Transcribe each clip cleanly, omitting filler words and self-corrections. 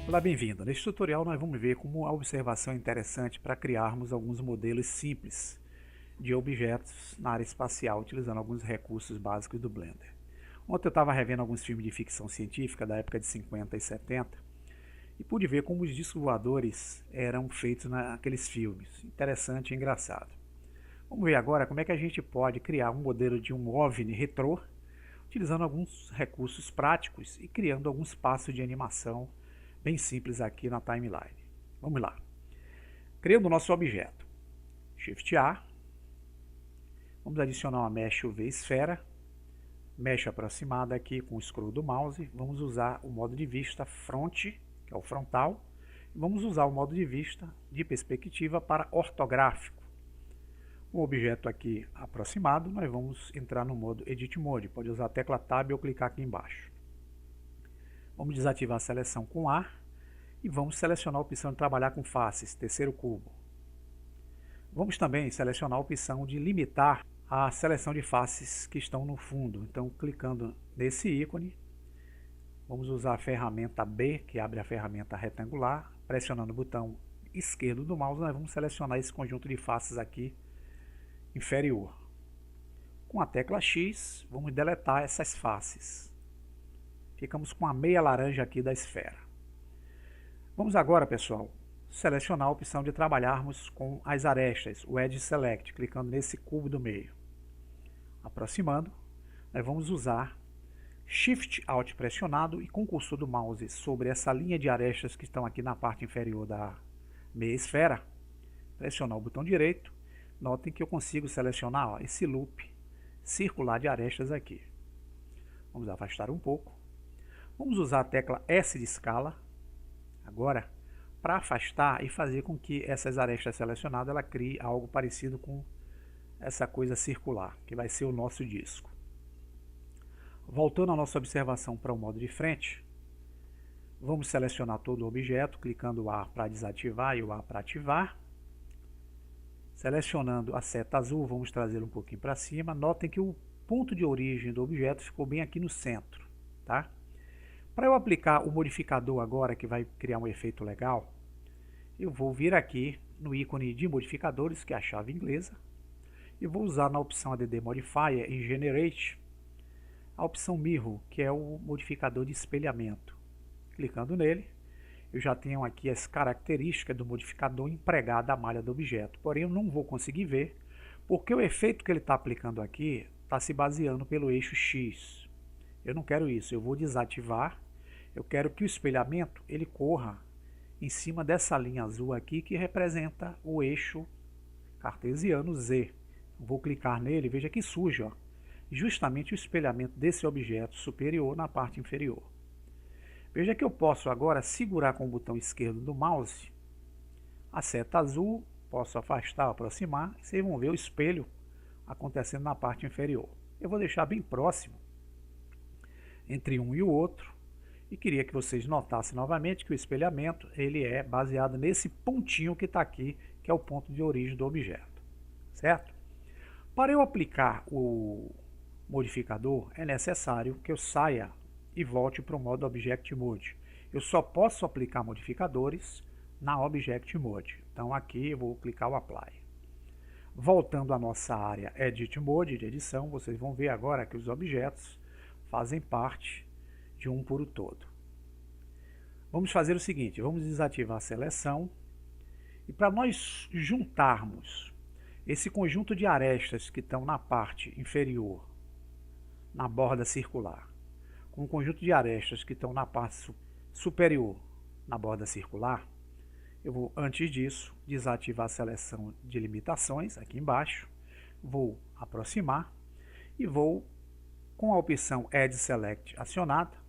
Olá, bem-vindo. Neste tutorial nós vamos ver como a observação é interessante para criarmos alguns modelos simples de objetos na área espacial, utilizando alguns recursos básicos do Blender. Ontem eu estava revendo alguns filmes de ficção científica da época de 50 e 70 e pude ver como os discos voadores eram feitos naqueles filmes. Interessante e engraçado. Vamos ver agora como é que a gente pode criar um modelo de um OVNI retrô, utilizando alguns recursos práticos e criando alguns passos de animação bem simples aqui na timeline. Vamos lá. Criando o nosso objeto. Shift A. Vamos adicionar uma Mesh UV esfera. Mesh aproximada aqui com o scroll do mouse. Vamos usar o modo de vista front, que é o frontal. Vamos usar o modo de vista de perspectiva para ortográfico. O objeto aqui aproximado, nós vamos entrar no modo Edit Mode. Pode usar a tecla Tab ou clicar aqui embaixo. Vamos desativar a seleção com A e vamos selecionar a opção de trabalhar com faces, terceiro cubo. Vamos também selecionar a opção de limitar a seleção de faces que estão no fundo. Então, clicando nesse ícone, vamos usar a ferramenta B, que abre a ferramenta retangular. Pressionando o botão esquerdo do mouse, nós vamos selecionar esse conjunto de faces aqui inferior. Com a tecla X, vamos deletar essas faces. Ficamos com a meia laranja aqui da esfera. Vamos agora, pessoal, selecionar a opção de trabalharmos com as arestas, o Edge Select, clicando nesse cubo do meio. Aproximando, nós vamos usar Shift Alt pressionado e com o cursor do mouse sobre essa linha de arestas que estão aqui na parte inferior da meia esfera, pressionar o botão direito. Notem que eu consigo selecionar esse loop circular de arestas aqui. Vamos afastar um pouco. Vamos usar a tecla S de escala, agora, para afastar e fazer com que essas arestas selecionadas ela crie algo parecido com essa coisa circular, que vai ser o nosso disco. Voltando a nossa observação para o modo de frente, vamos selecionar todo o objeto, clicando o A para desativar e o A para ativar. Selecionando a seta azul, vamos trazê-lo um pouquinho para cima. Notem que o ponto de origem do objeto ficou bem aqui no centro, tá? Para eu aplicar o modificador agora, que vai criar um efeito legal, eu vou vir aqui no ícone de modificadores, que é a chave inglesa, e vou usar na opção Add Modifier em Generate, a opção Mirror, que é o modificador de espelhamento. Clicando nele, eu já tenho aqui as características do modificador empregado à malha do objeto, porém eu não vou conseguir ver, porque o efeito que ele está aplicando aqui está se baseando pelo eixo X. Eu não quero isso, eu vou desativar. Eu quero que o espelhamento ele corra em cima dessa linha azul aqui que representa o eixo cartesiano Z. Vou clicar nele, veja que surge justamente o espelhamento desse objeto superior na parte inferior. Veja que eu posso agora segurar com o botão esquerdo do mouse a seta azul, posso afastar, aproximar, e vocês vão ver o espelho acontecendo na parte inferior. Eu vou deixar bem próximo entre um e o outro. E queria que vocês notassem novamente que o espelhamento ele é baseado nesse pontinho que está aqui, que é o ponto de origem do objeto, certo? Para eu aplicar o modificador, é necessário que eu saia e volte para o modo Object Mode. Eu só posso aplicar modificadores na Object Mode. Então aqui eu vou clicar o Apply. Voltando à nossa área Edit Mode de edição, vocês vão ver agora que os objetos fazem parte de um por todo. Vamos fazer o seguinte, vamos desativar a seleção e para nós juntarmos esse conjunto de arestas que estão na parte inferior, na borda circular, com o conjunto de arestas que estão na parte superior, na borda circular, eu vou, antes disso, desativar a seleção de limitações aqui embaixo, vou aproximar e vou, com a opção Edge Select acionada,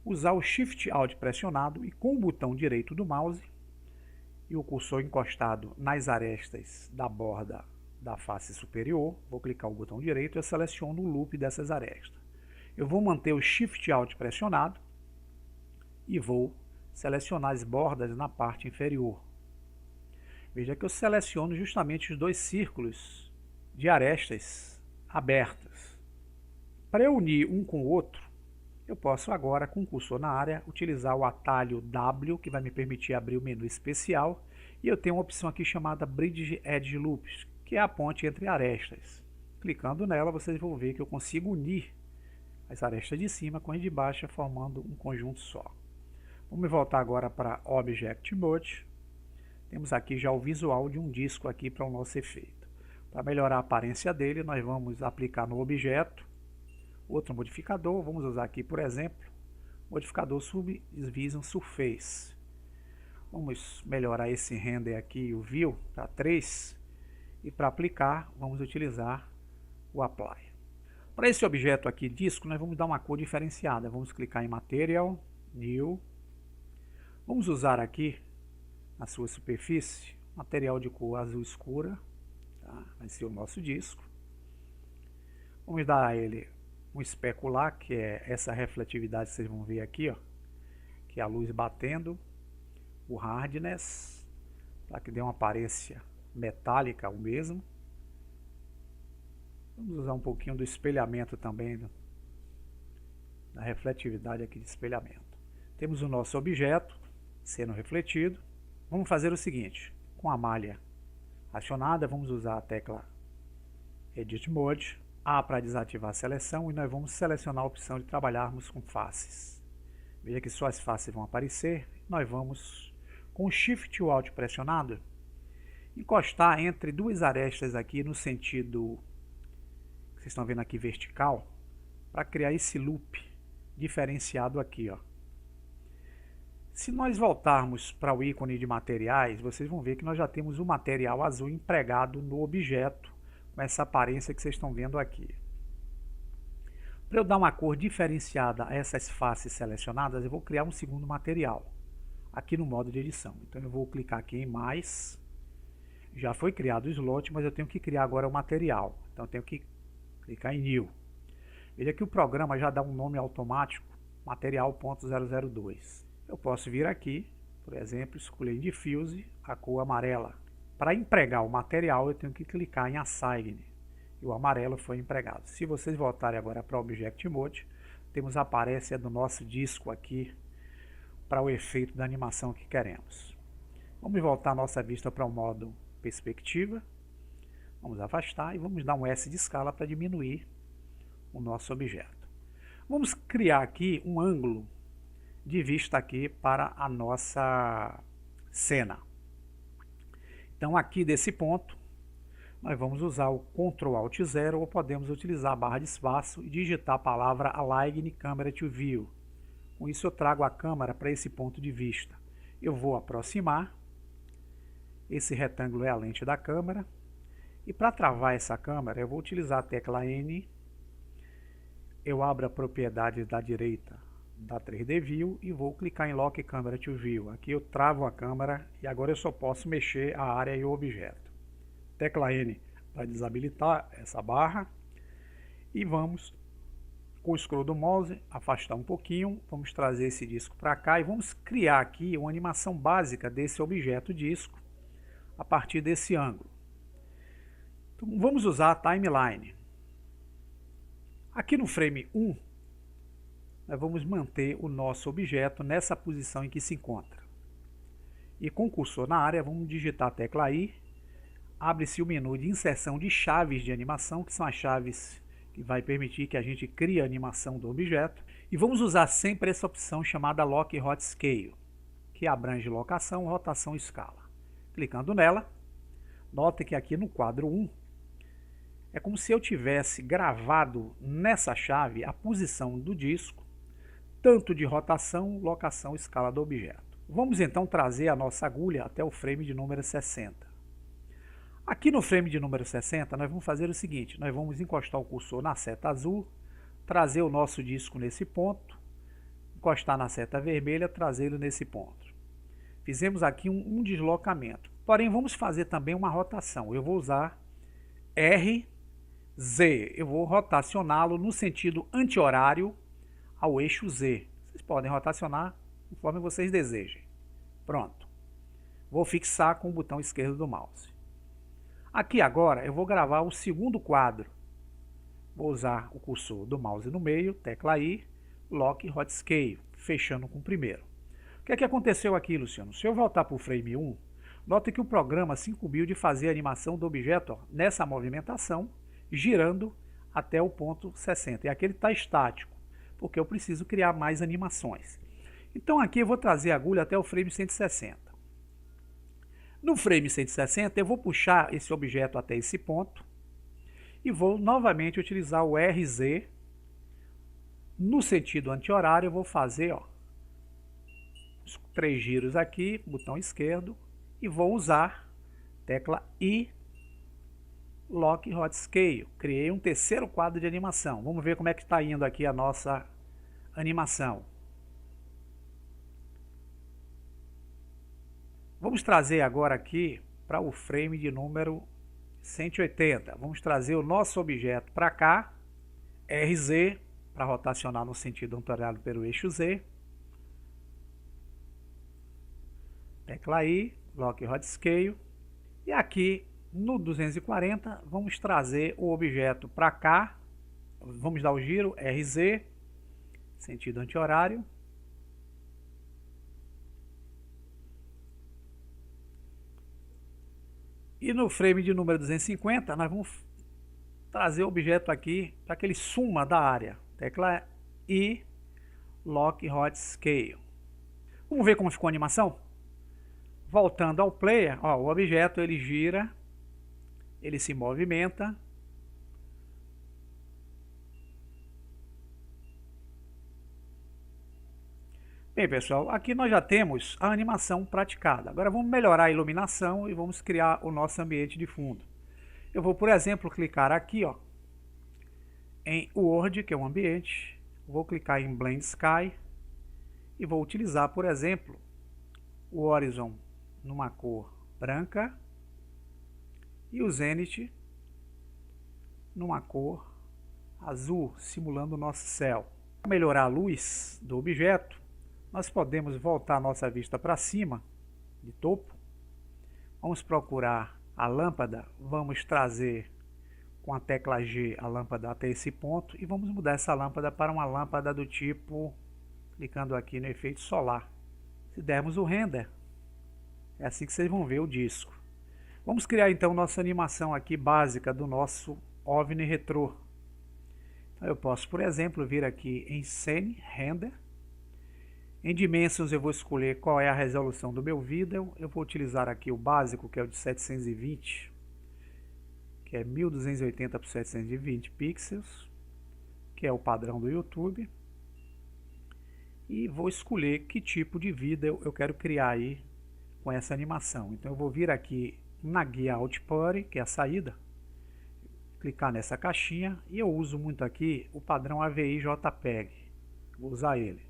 usar o Shift Alt pressionado e com o botão direito do mouse e o cursor encostado nas arestas da borda da face superior, vou clicar o botão direito e eu seleciono o loop dessas arestas. Eu vou manter o Shift Alt pressionado e vou selecionar as bordas na parte inferior. Veja que eu seleciono justamente os dois círculos de arestas abertas. Para eu unir um com o outro, Eu posso agora, com o cursor na área, utilizar o atalho W, que vai me permitir abrir o menu especial, e eu tenho uma opção aqui chamada Bridge Edge Loops, que é a ponte entre arestas. Clicando nela, vocês vão ver que eu consigo unir as arestas de cima com as de baixo, formando um conjunto só. Vamos voltar agora para Object Mode. Temos aqui já o visual de um disco aqui para o nosso efeito. Para melhorar a aparência dele, nós vamos aplicar no objeto outro modificador. Vamos usar aqui, por exemplo, modificador Subdivision Surface. Vamos melhorar esse render aqui, o View, para 3. E para aplicar, vamos utilizar o Apply. Para esse objeto aqui, disco, nós vamos dar uma cor diferenciada. Vamos clicar em Material, New. Vamos usar aqui, na sua superfície, material de cor azul escura. Tá? Vai ser o nosso disco. Vamos dar a ele um especular, que é essa refletividade que vocês vão ver aqui, ó, que é a luz batendo. O Hardness, para que dê uma aparência metálica o mesmo. Vamos usar um pouquinho do espelhamento também, da refletividade aqui de espelhamento. Temos o nosso objeto sendo refletido. Vamos fazer o seguinte, com a malha acionada, vamos usar a tecla Edit Mode, A para desativar a seleção, e nós vamos selecionar a opção de trabalharmos com faces. Veja que só as faces vão aparecer. Nós vamos, com o Shift e o Alt pressionado, encostar entre duas arestas aqui no sentido que vocês estão vendo aqui vertical, para criar esse loop diferenciado aqui, ó. Se nós voltarmos para o ícone de materiais, vocês vão ver que nós já temos o material azul empregado no objeto, com essa aparência que vocês estão vendo aqui. Para eu dar uma cor diferenciada a essas faces selecionadas, eu vou criar um segundo material, aqui no modo de edição. Então eu vou clicar aqui em mais. Já foi criado o slot, mas eu tenho que criar agora o material. Então eu tenho que clicar em New. Veja que o programa já dá um nome automático, material.002. Eu posso vir aqui, por exemplo, escolher em Diffuse a cor amarela. Para empregar o material, eu tenho que clicar em Assign. E o amarelo foi empregado. Se vocês voltarem agora para o Object Mode, temos a aparência do nosso disco aqui para o efeito da animação que queremos. Vamos voltar a nossa vista para o modo perspectiva. Vamos afastar e vamos dar um S de escala para diminuir o nosso objeto. Vamos criar aqui um ângulo de vista aqui para a nossa cena. Então aqui desse ponto, nós vamos usar o Ctrl Alt 0, ou podemos utilizar a barra de espaço e digitar a palavra Align Camera to View. Com isso eu trago a câmera para esse ponto de vista. Eu vou aproximar. Esse retângulo é a lente da câmera. E para travar essa câmera, eu vou utilizar a tecla N. Eu abro a propriedade da direita da 3D View e vou clicar em Lock Camera to View. Aqui eu travo a câmera e agora eu só posso mexer a área e o objeto. Tecla N para desabilitar essa barra. E vamos, com o scroll do mouse, afastar um pouquinho. Vamos trazer esse disco para cá e vamos criar aqui uma animação básica desse objeto disco a partir desse ângulo. Então, vamos usar a Timeline. Aqui no frame 1, nós vamos manter o nosso objeto nessa posição em que se encontra. E com o cursor na área, vamos digitar a tecla I. Abre-se o menu de inserção de chaves de animação, que são as chaves que vai permitir que a gente crie a animação do objeto. E vamos usar sempre essa opção chamada Lock Rot Scale, que abrange locação, rotação e escala. Clicando nela, note que aqui no quadro 1, é como se eu tivesse gravado nessa chave a posição do disco, tanto de rotação, locação e escala do objeto. Vamos então trazer a nossa agulha até o frame de número 60. Aqui no frame de número 60, nós vamos fazer o seguinte, nós vamos encostar o cursor na seta azul, trazer o nosso disco nesse ponto, encostar na seta vermelha, trazê-lo nesse ponto. Fizemos aqui um deslocamento, porém vamos fazer também uma rotação. Eu vou usar RZ, eu vou rotacioná-lo no sentido anti-horário ao eixo Z. Vocês podem rotacionar conforme vocês desejem. Pronto. Vou fixar com o botão esquerdo do mouse. Aqui agora eu vou gravar o segundo quadro. Vou usar o cursor do mouse no meio, tecla I. Lock Hot Scale, fechando com o primeiro. O que é que aconteceu aqui, Luciano? Se eu voltar para o frame 1, note que o programa se incumbiu de fazer a animação do objeto nessa movimentação, girando até o ponto 60. E aqui ele está estático, porque eu preciso criar mais animações. Então aqui eu vou trazer a agulha até o frame 160. No frame 160 eu vou puxar esse objeto até esse ponto e vou novamente utilizar o RZ. No sentido anti-horário eu vou fazer os 3 giros aqui, botão esquerdo, e vou usar tecla I, Lock Hot Scale. Criei um terceiro quadro de animação. Vamos ver como é que está indo aqui a nossa animação. Vamos trazer agora aqui para o frame de número 180. Vamos trazer o nosso objeto para cá, RZ, para rotacionar no sentido anti-horário pelo eixo Z. Tecla I, Lock Hot Scale. E aqui no 240 vamos trazer o objeto para cá. Vamos dar o giro RZ, sentido anti-horário. E no frame de número 250 nós vamos trazer o objeto aqui para que ele suma da área. Tecla I, Lock Hot Scale. Vamos ver como ficou a animação? Voltando ao player, o objeto ele gira, ele se movimenta. Bem, pessoal, aqui nós já temos a animação praticada. Agora vamos melhorar a iluminação e vamos criar o nosso ambiente de fundo. Eu vou, por exemplo, clicar aqui em World, que é um ambiente. Vou clicar em Blend Sky e vou utilizar, por exemplo, o Horizon numa cor branca e o Zenith numa cor azul, simulando o nosso céu. Para melhorar a luz do objeto, nós podemos voltar a nossa vista para cima, de topo. Vamos procurar a lâmpada, vamos trazer com a tecla G a lâmpada até esse ponto e vamos mudar essa lâmpada para uma lâmpada do tipo, clicando aqui no efeito solar. Se dermos o render, é assim que vocês vão ver o disco. Vamos criar então nossa animação aqui básica do nosso OVNI Retro. Então eu posso, por exemplo, vir aqui em Scene, Render. Em Dimensions eu vou escolher qual é a resolução do meu vídeo. Eu vou utilizar aqui o básico, que é o de 720, que é 1280 por 720 pixels, que é o padrão do YouTube. E vou escolher que tipo de vídeo eu quero criar aí com essa animação. Então eu vou vir aqui na guia Output, que é a saída, clicar nessa caixinha e eu uso muito aqui o padrão AVI JPEG. Vou usar ele.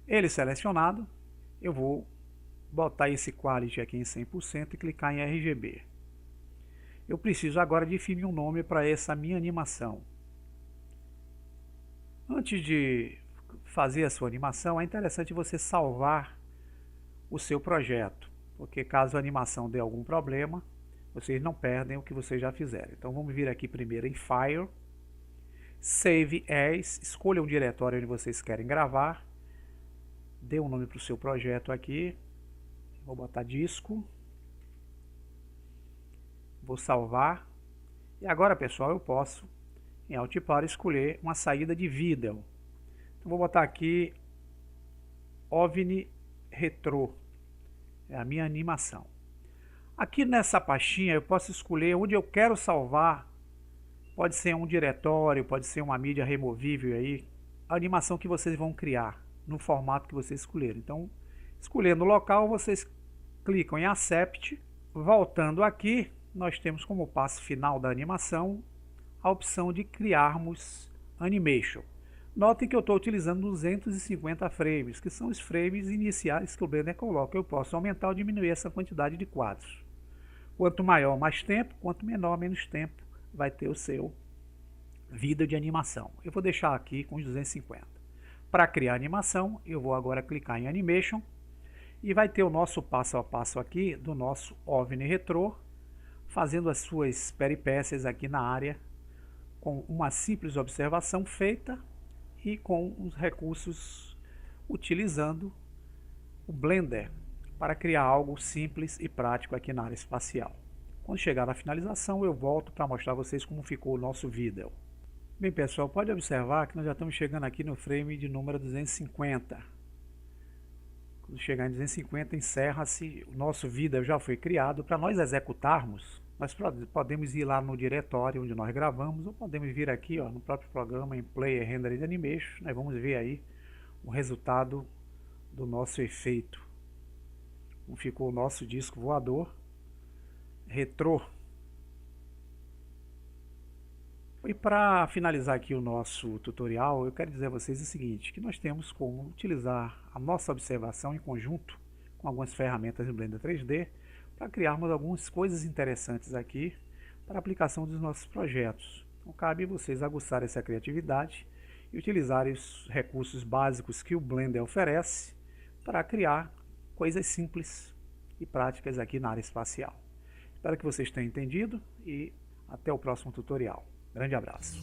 Ele selecionado, eu vou botar esse Quality aqui em 100% e clicar em RGB. Eu preciso agora definir um nome para essa minha animação. Antes de fazer a sua animação, é interessante você salvar o seu projeto, porque caso a animação dê algum problema, vocês não perdem o que vocês já fizeram. Então vamos vir aqui primeiro em File, Save As, escolha um diretório onde vocês querem gravar. Dê um nome para o seu projeto aqui. Vou botar disco. Vou salvar. E agora, pessoal, eu posso, em Output, escolher uma saída de vídeo. Então, vou botar aqui OVNI Retro. É a minha animação. Aqui nessa pastinha eu posso escolher onde eu quero salvar. Pode ser um diretório, pode ser uma mídia removível aí. A animação que vocês vão criar no formato que vocês escolheram. Então, escolhendo o local, vocês clicam em Accept. Voltando aqui, nós temos como passo final da animação a opção de criarmos Animation. Notem que eu estou utilizando 250 frames, que são os frames iniciais que o Blender coloca. Eu posso aumentar ou diminuir essa quantidade de quadros. Quanto maior, mais tempo. Quanto menor, menos tempo vai ter o seu vídeo de animação. Eu vou deixar aqui com os 250. Para criar animação, eu vou agora clicar em Animation e vai ter o nosso passo a passo aqui do nosso OVNI Retro, fazendo as suas peripécias aqui na área, com uma simples observação feita e com os recursos utilizando o Blender para criar algo simples e prático aqui na área espacial. Quando chegar na finalização eu volto para mostrar a vocês como ficou o nosso vídeo. Bem pessoal, pode observar que nós já estamos chegando aqui no frame de número 250. Quando chegar em 250 encerra-se, o nosso vídeo já foi criado. Para nós executarmos, nós podemos ir lá no diretório onde nós gravamos, ou podemos vir aqui no próprio programa em Player Rendered Animation. Nós vamos ver aí o resultado do nosso efeito. Como ficou o nosso disco voador retrô. E para finalizar aqui o nosso tutorial, eu quero dizer a vocês o seguinte, que nós temos como utilizar a nossa observação em conjunto com algumas ferramentas do Blender 3D para criarmos algumas coisas interessantes aqui para a aplicação dos nossos projetos. Então cabe vocês aguçar essa criatividade e utilizar os recursos básicos que o Blender oferece para criar coisas simples e práticas aqui na área espacial. Espero que vocês tenham entendido e até o próximo tutorial. Grande abraço.